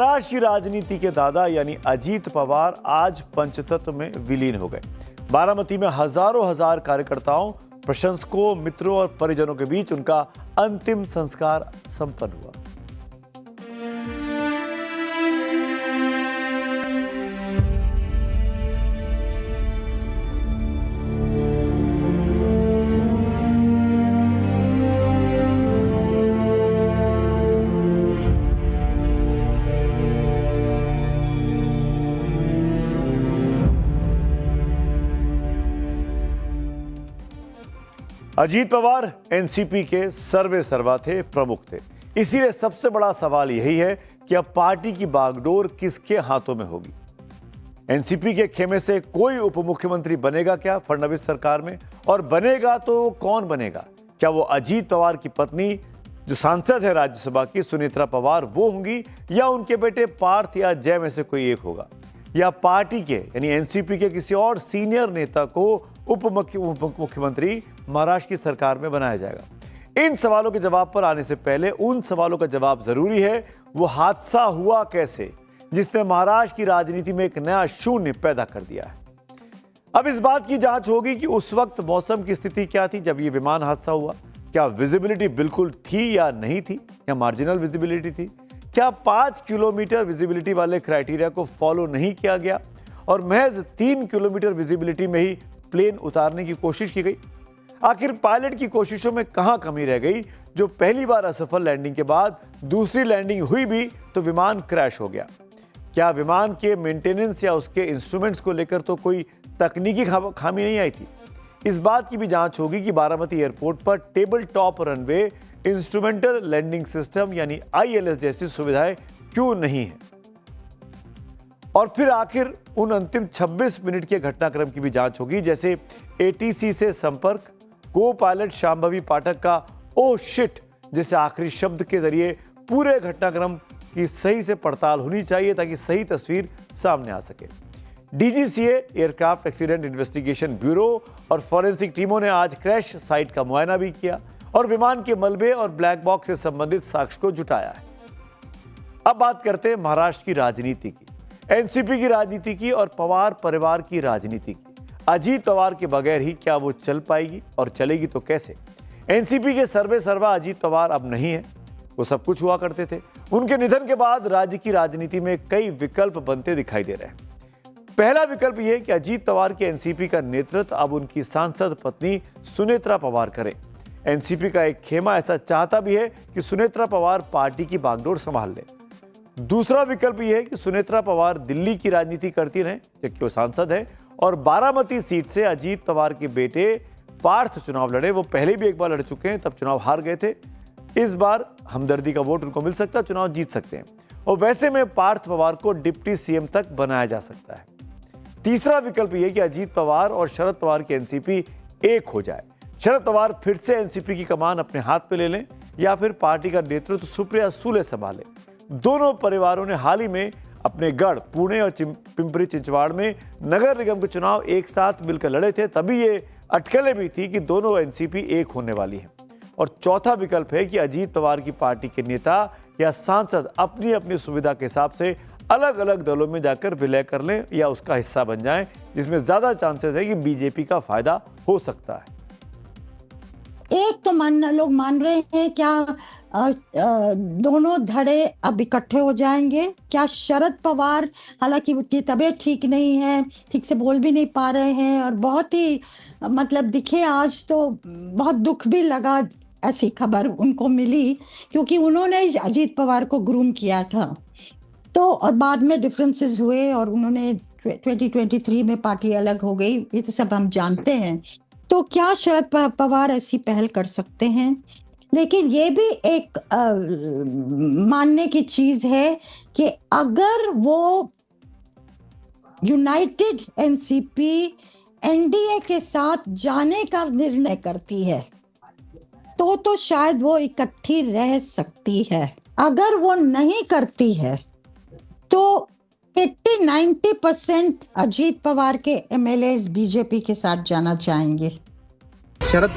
महाराष्ट्र की राजनीति के दादा यानी अजीत पवार आज पंचतत्व में विलीन हो गए। बारामती में हजारों हजार कार्यकर्ताओं, प्रशंसकों, मित्रों और परिजनों के बीच उनका अंतिम संस्कार संपन्न हुआ। अजीत पवार एनसीपी के सर्वे सर्वा थे, प्रमुख थे। इसीलिए सबसे बड़ा सवाल यही है कि अब पार्टी की बागडोर किसके हाथों में होगी। एनसीपी के खेमे से कोई उप मुख्यमंत्री बनेगा क्या फडणवीस सरकार में, और बनेगा तो कौन बनेगा? क्या वो अजीत पवार की पत्नी जो सांसद है राज्यसभा की सुनेत्रा पवार वो होंगी, या उनके बेटे पार्थ या जय में से कोई एक होगा, या पार्टी के यानी एनसीपी के किसी और सीनियर नेता को उप मुख्यमंत्री महाराष्ट्र की सरकार में बनाया जाएगा? इन सवालों के जवाब पर आने से पहले उन सवालों का जवाब जरूरी है, वो हादसा हुआ कैसे जिसने महाराष्ट्र की राजनीति में एक नया शून्य पैदा कर दिया है। अब इस बात की जांच होगी कि उस वक्त मौसम की स्थिति क्या थी जब यह विमान हादसा हुआ। क्या विजिबिलिटी बिल्कुल थी या नहीं थी, या मार्जिनल विजिबिलिटी थी? क्या 5 किलोमीटर विजिबिलिटी वाले क्राइटेरिया को फॉलो नहीं किया गया और महज 3 किलोमीटर विजिबिलिटी में ही प्लेन उतारने की कोशिश की गई? आखिर पायलट की कोशिशों में कहां कमी रह गई जो पहली बार असफल लैंडिंग के बाद दूसरी लैंडिंग हुई भी तो विमान क्रैश हो गया? क्या विमान के मेंटेनेंस या उसके इंस्ट्रूमेंट्स को लेकर तो कोई तकनीकी खामी नहीं आई थी? इस बात की भी जांच होगी कि बारामती एयरपोर्ट पर table top runway, instrumental landing system यानी आईएलएस जैसी सुविधाएं क्यों नहीं है। और फिर आखिर उन अंतिम 26 मिनट के घटनाक्रम की भी जांच होगी, जैसे एटीसी से संपर्क, को पायलट शांभवी पाठक का ओ शिट जैसे आखिरी शब्द के जरिए पूरे घटनाक्रम की सही से पड़ताल होनी चाहिए ताकि सही तस्वीर सामने आ सके। DGCA, aircraft accident investigation bureau और फॉरेंसिक टीमों ने आज क्रैश साइट का मुआयना भी किया और विमान के मलबे और ब्लैक बॉक्स से संबंधित साक्ष्य को जुटाया है। अब बात करते हैं महाराष्ट्र की राजनीति की, एनसीपी की राजनीति की और पवार परिवार की राजनीति की। अजीत पवार के बगैर ही क्या वो चल पाएगी, और चलेगी तो कैसे? एनसीपी के सर्वे सर्वा अजीत पवार अब नहीं है, वो सब कुछ हुआ करते थे। उनके निधन के बाद राज्य की राजनीति में कई विकल्प बनते दिखाई दे रहे हैं। पहला विकल्प यह कि अजीत पवार के एनसीपी का नेतृत्व अब उनकी सांसद पत्नी सुनेत्रा पवार करें। एनसीपी का एक खेमा ऐसा चाहता भी है कि सुनेत्रा पवार पार्टी की बागडोर संभाल ले। दूसरा विकल्प यह है कि सुनेत्रा पवार दिल्ली की राजनीति करती रहें जबकि वो सांसद है, और बारामती सीट से अजीत पवार के बेटे पार्थ चुनाव लड़े। वो पहले भी एक बार लड़ चुके हैं, तब चुनाव हार गए थे। इस बार हमदर्दी का वोट उनको मिल सकता है, चुनाव जीत सकते हैं, और वैसे में पार्थ पवार को डिप्टी सीएम तक बनाया जा सकता है। तीसरा विकल्प यह कि अजीत पवार और शरद पवार की एनसीपी एक हो जाए, शरद पवार फिर से एनसीपी की कमान अपने हाथ पे ले लें, या फिर पार्टी का नेतृत्व सुप्रिया सुले संभाले। दोनों परिवारों ने हाल ही में अपने गढ़ पुणे और पिंपरी चिंचवाड़ में नगर निगम के चुनाव एक साथ मिलकर लड़े थे, तभी ये अटकलें भी थी कि दोनों एनसीपी एक होने वाली है। और चौथा विकल्प है कि अजीत पवार की पार्टी के नेता या सांसद अपनी अपनी सुविधा के हिसाब से अलग अलग दलों में जाकर विलय कर लें या उसका हिस्सा बन जाएं, जिसमें ज्यादा चांसेस है कि बीजेपी का फायदा हो सकता है। एक तो लोग मान रहे हैं क्या दोनों धड़े अब इकट्ठे हो जाएंगे? क्या शरद पवार, हालांकि उनकी तबीयत ठीक नहीं है, ठीक से बोल भी नहीं पा रहे हैं और बहुत ही दिखे आज, तो बहुत दुख भी लगा ऐसी खबर उनको मिली, क्योंकि उन्होंने अजीत पवार को ग्रूम किया था। तो और बाद में डिफरेंसेस हुए और उन्होंने 2023 में पार्टी अलग हो गई, ये तो सब हम जानते हैं। तो क्या शरद पवार ऐसी पहल कर सकते हैं? लेकिन ये भी एक मानने की चीज है कि अगर वो यूनाइटेड एनसीपी एनडीए के साथ जाने का निर्णय करती है तो शायद वो इकट्ठी रह सकती है। अगर वो नहीं करती है तो 80-90% अजीत पवार के एमएलए बीजेपी के साथ जाना चाहेंगे। शरद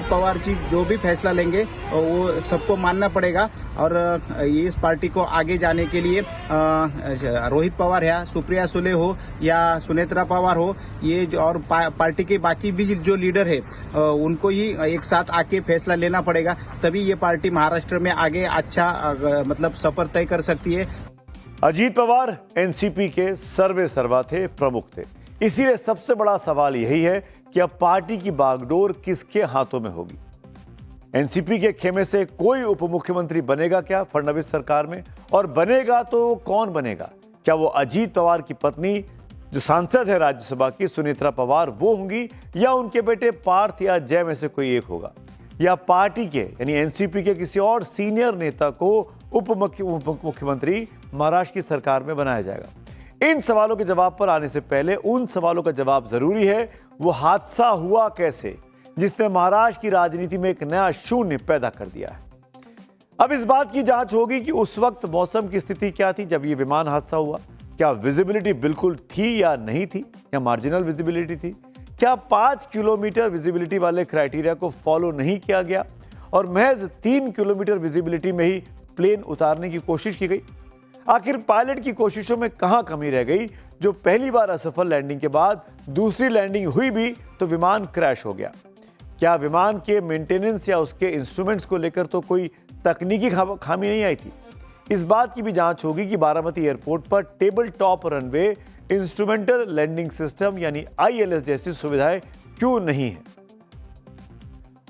पवार जी जो भी फैसला लेंगे वो सबको मानना पड़ेगा। और ये इस पार्टी को आगे जाने के लिए रोहित पवार है, सुप्रिया सुले हो या सुनेत्रा पवार हो, ये और पार्टी के बाकी भी जो लीडर है उनको ही एक साथ आके फैसला लेना पड़ेगा, तभी ये पार्टी महाराष्ट्र में आगे अच्छा मतलब सफर तय कर सकती है। अजीत पवार एनसीपी के सर्वे सर्वा थे, प्रमुख थे। इसीलिए सबसे बड़ा सवाल यही है कि अब पार्टी की बागडोर किसके हाथों में होगी। एनसीपी के खेमे से कोई उप मुख्यमंत्री बनेगा क्या फडणवीस सरकार में, और बनेगा तो कौन बनेगा? क्या वो अजीत पवार की पत्नी जो सांसद है राज्यसभा की सुनेत्रा पवार वो होंगी, या उनके बेटे पार्थ या जय में से कोई एक होगा, या पार्टी के यानी एनसीपी के किसी और सीनियर नेता को उप मुख्यमंत्री महाराष्ट्र की सरकार में बनाया जाएगा? इन सवालों के जवाब पर आने से पहले उन सवालों का जवाब जरूरी है, वो हादसा हुआ कैसे जिसने महाराष्ट्र की राजनीति में एक नया शून्य पैदा कर दिया है। अब इस बात की जांच होगी कि उस वक्त मौसम की स्थिति क्या थी जब ये विमान हादसा हुआ। क्या विजिबिलिटी बिल्कुल थी या नहीं थी, या मार्जिनल विजिबिलिटी थी? क्या 5 किलोमीटर विजिबिलिटी वाले क्राइटेरिया को फॉलो नहीं किया गया और महज 3 किलोमीटर विजिबिलिटी में ही प्लेन उतारने की कोशिश की गई? आखिर पायलट की कोशिशों में कहां कमी रह गई जो पहली बार असफल लैंडिंग के बाद दूसरी लैंडिंग हुई भी तो विमान क्रैश हो गया? क्या विमान के मेंटेनेंस या उसके इंस्ट्रूमेंट्स को लेकर तो कोई तकनीकी खामी नहीं आई थी? इस बात की भी जांच होगी कि बारामती एयरपोर्ट पर table top runway, instrumental landing system यानी ILS जैसी सुविधाएं क्यों नहीं है।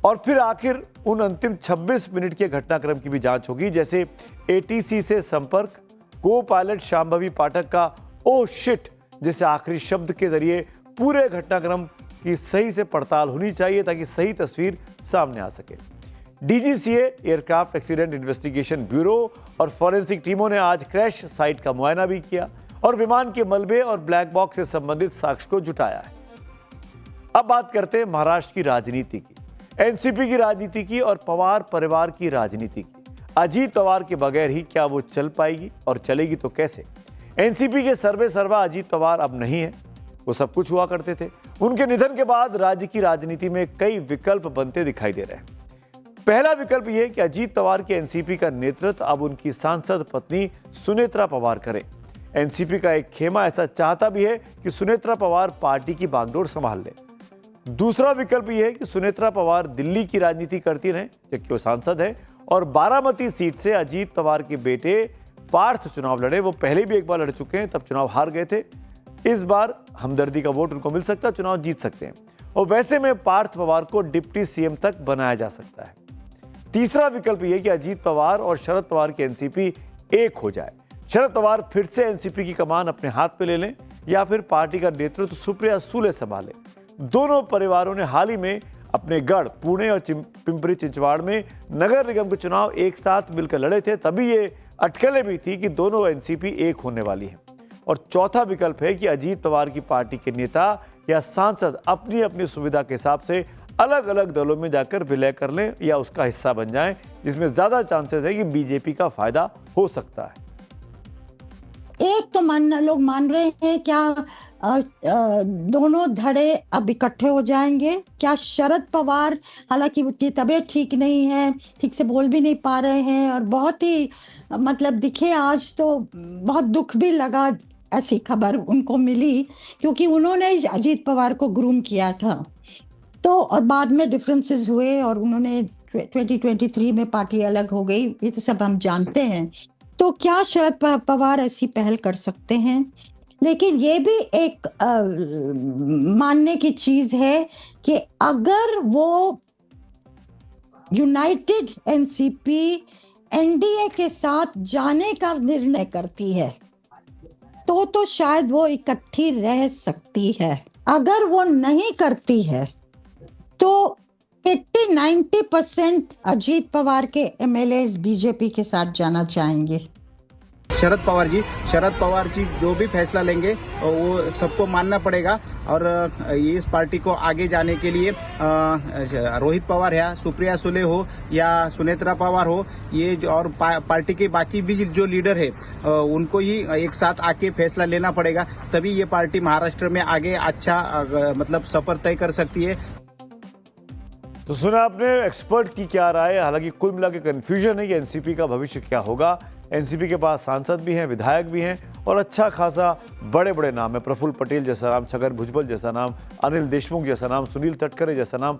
और फिर आखिर उन अंतिम 26 मिनट के घटनाक्रम की भी जांच होगी, जैसे ATC से संपर्क, को पायलट शांभवी पाठक का ओ शिट जैसे आखिरी शब्द के जरिए पूरे घटनाक्रम की सही से पड़ताल होनी चाहिए ताकि सही तस्वीर सामने आ सके। DGCA aircraft accident investigation bureau और फॉरेंसिक टीमों ने आज क्रैश साइट का मुआयना भी किया और विमान के मलबे और ब्लैक बॉक्स से संबंधित साक्ष्य को जुटाया है। अब बात करते हैं महाराष्ट्र की राजनीति की, एनसीपी की राजनीति की और पवार परिवार की राजनीति की। अजीत पवार के बगैर ही क्या वो चल पाएगी, और चलेगी तो कैसे? एनसीपी के सर्वे सर्वा अजीत पवार अब नहीं है, वो सब कुछ हुआ करते थे। उनके निधन के बाद राज्य की राजनीति में कई विकल्प बनते दिखाई दे रहे हैं। पहला विकल्प यह कि अजीत पवार के एनसीपी का नेतृत्व अब उनकी सांसद पत्नी सुनेत्रा पवार करे। एनसीपी का एक खेमा ऐसा चाहता भी है कि सुनेत्रा पवार पार्टी की बागडोर संभाल ले। दूसरा विकल्प यह है कि सुनेत्रा पवार दिल्ली की राजनीति करती रहें जबकि वो सांसद है, और बारामती सीट से अजीत पवार के बेटे पार्थ चुनाव लड़े। वो पहले भी एक बार लड़ चुके हैं, तब चुनाव हार गए थे। इस बार हमदर्दी का वोट उनको मिल सकता है, चुनाव जीत सकते हैं, और वैसे में पार्थ पवार को डिप्टी सीएम तक बनाया जा सकता है। तीसरा विकल्प यह कि अजीत पवार और शरद पवार की एनसीपी एक हो जाए, शरद पवार फिर से एनसीपी की कमान अपने हाथ पे ले लें, या फिर पार्टी का नेतृत्व सुप्रिया सुले संभाले। दोनों परिवारों ने हाल ही में अपने गढ़ पुणे और पिंपरी चिंचवाड़ में नगर निगम के चुनाव एक साथ मिलकर लड़े थे, तभी ये अटकलें भी थी कि दोनों एनसीपी एक होने वाली है। और चौथा विकल्प है कि अजीत पवार की पार्टी के नेता या सांसद अपनी अपनी सुविधा के हिसाब से अलग अलग दलों में जाकर विलय कर लें या उसका हिस्सा बन जाएं, जिसमें ज्यादा चांसेस है कि बीजेपी का फायदा हो सकता है। एक तो लोग मान रहे हैं क्या दोनों धड़े अब इकट्ठे हो जाएंगे? क्या शरद पवार, हालांकि उनकी तबीयत ठीक नहीं है, ठीक से बोल भी नहीं पा रहे हैं और बहुत ही मतलब दिखे, आज तो बहुत दुख भी लगा ऐसी खबर उनको मिली, क्योंकि उन्होंने अजीत पवार को ग्रूम किया था। तो और बाद में डिफरेंसेस हुए और उन्होंने 2023 में पार्टी अलग हो गई, ये तो सब हम जानते हैं। तो क्या शरद पवार ऐसी पहल कर सकते हैं? लेकिन ये भी एक मानने की चीज है कि अगर वो यूनाइटेड एनसीपी एनडीए के साथ जाने का निर्णय करती है तो शायद वो इकट्ठी रह सकती है। अगर वो नहीं करती है तो 80-90% अजीत पवार के MLAs बीजेपी के साथ जाना चाहेंगे। शरद पवार जी जो भी फैसला लेंगे वो सबको मानना पड़ेगा। और ये इस पार्टी को आगे जाने के लिए रोहित पवार है, सुप्रिया सुले हो या सुनेत्रा पवार हो, ये और पार्टी के बाकी भी जो लीडर है उनको ही एक साथ आके फैसला लेना पड़ेगा, तभी ये पार्टी महाराष्ट्र में आगे अच्छा मतलब सफर तय कर सकती है। तो सुना आपने एक्सपर्ट की क्या राय है। हालांकि कुल मिला के कंफ्यूजन है कि एनसीपी का भविष्य क्या होगा। एनसीपी के पास सांसद भी हैं, विधायक भी हैं और अच्छा खासा बड़े बड़े नाम है। प्रफुल्ल पटेल जैसा नाम, छगन भुजबल जैसा नाम, अनिल देशमुख जैसा नाम, सुनील तटकरे जैसा नाम,